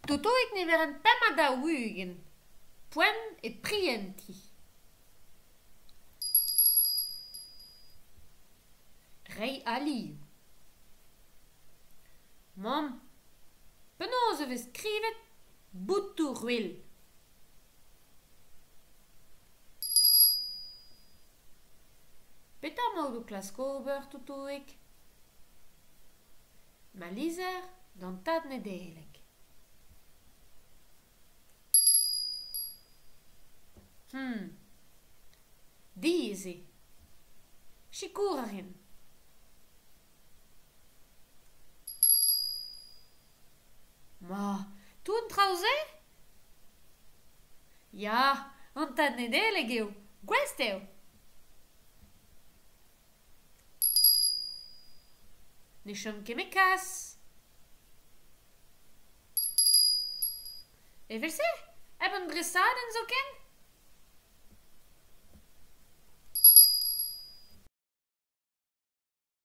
Tutuik ne veren pema da ugen. Puen et prienti. Rei aliu. Mam, penoze we skrivet bouturwil. Petra mod o klaskober tutuik. Ma lizer dan tad nedelek. Dizi. Chikourarin. Ma, tout trauze? Ja, an tad nedelek eo. Gwest eo. Ne chom ket me kas. E velse? Eben dresadenn zo ken?